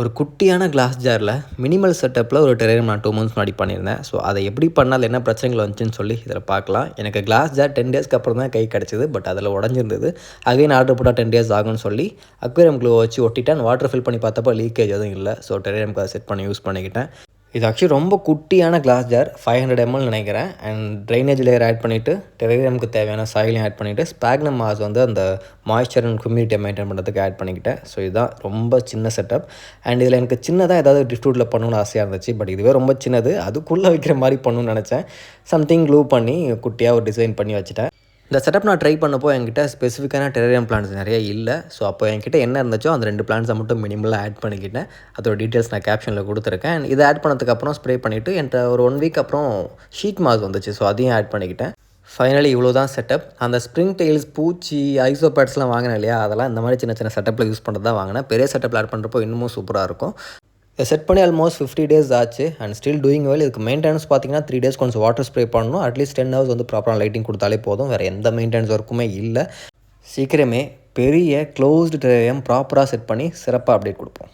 ஒரு குட்டியான கிளாஸ் ஜாரில் மினிமல் செட்டப்பில் ஒரு டெரேரியம் நான் 2 மந்த்ஸ் முன்னாடி பண்ணியிருந்தேன். ஸோ அதை எப்படி பண்ணால் என்ன பிரச்சனைகள் வந்துச்சுன்னு சொல்லி இதில் பார்க்கலாம். எனக்கு கிளாஸ் ஜார் 10 டேஸ்க்கு அப்புறம் தான் கை கிடச்சிது. பட் அதில் உடஞ்சிருந்தது. அகைன் ஆர்டர் போட்டால் 10 டேஸ் ஆகும்னு சொல்லி அக்வேரியம் க்ளூ வச்சு ஒட்டிட்டேன். வாட்டர் ஃபில் பண்ணி பார்த்தப்போ லீக்கேஜ் எதுவும் இல்லை. ஸோ டெரேரியம்க்கு அதை செட் பண்ணி யூஸ் பண்ணிக்கிட்டேன். இது ஆக்சுவலி ரொம்ப குட்டியான கிளாஸ் ஜார் 500 ml நினைக்கிறேன். அண்ட் ட்ரைனேஜ் லேயர் ஆட் பண்ணிவிட்டு டெரேரியமுக்கு தேவையான சாயிலையும் ஆட் பண்ணிவிட்டு ஸ்பாக்னம் மாஸ் வந்து அந்த மாய்ஸ்சர் அண்ட் ஹியூமிடிட்டியை மெயின்டைன் பண்ணுறதுக்கு ஆட் பண்ணிக்கிட்டேன். ஸோ இதுதான் ரொம்ப சின்ன செட்டப். அண்ட் இதில் எனக்கு சின்னதாக ஏதாவது டிஃப்ரூட்டில் பண்ணணும்னு ஆசையாக இருந்துச்சு. பட் இதுவே ரொம்ப சின்னது. அதுக்குள்ளே வைக்கிற மாதிரி பண்ணணும்னு நினச்சேன். சம்திங் க்ளூ பண்ணி குட்டியாக ஒரு டிசைன் பண்ணி வச்சுட்டேன். இந்த செட்டப் நான் ட்ரை பண்ணப்போ என்கிட்ட ஸ்பெசிஃபிக்கான டெரேரியம் பிளான்ஸ் நிறைய இல்லை. ஸோ அப்போ என்கிட்ட என்ன இருந்துச்சோ அந்த 2 பிளான்ஸை மட்டும் மினிமலாக ஆட் பண்ணிக்கிட்டேன். அதோட டீட்டெயில்ஸ் நான் கேப்ஷனில் கொடுத்துருக்கேன். அண்ட் இதை ஆட் பண்ணதுக்கப்புறம் ஸ்ப்ரே பண்ணிவிட்டு என்கிட்ட ஒரு 1 வீக் அப்புறம் ஷீட் மாஸ் வந்துச்சு. ஸோ அதையும் ஆட் பண்ணிக்கிட்டேன். ஃபைனலி இவ்வளோ தான் செட்டப். அந்த ஸ்ப்ரிங் டெயில்ஸ், பூச்சி, ஐசோபேட்ஸ்லாம் வாங்கினேன் இல்லையா, அதெல்லாம் இந்த மாதிரி சின்ன சின்ன செட்டப்பில் யூஸ் பண்ணுறது தான் வாங்கினேன். பெரிய செட்டப்பில் ஆட் பண்ணுறப்போ இன்னமும் சூப்பராக இருக்கும். இதை செட் பண்ணி ஆல்மோஸ்ட் 50 டேஸ் ஆச்சு. And still doing well. இதுக்கு மெயின்டெனன்ஸ் பார்த்தீங்கன்னா 3 டேஸ் கொஞ்சம் வாட்டர் ஸ்ப்ரே பண்ணணும். அட்லீஸ்ட் 10 ஹவர்ஸ் வந்து ப்ராப்பராக லைட்டிங் கொடுத்தாலே போதும். வேறு எந்த மெயின்டெனன்ஸ் ஒர்க்குமே இல்லை. சீக்கிரமே பெரிய க்ளோஸ்டு டெரேரியம் ப்ராப்பராக செட் பண்ணி சிறப்பாக அப்டேட் கொடுப்போம்.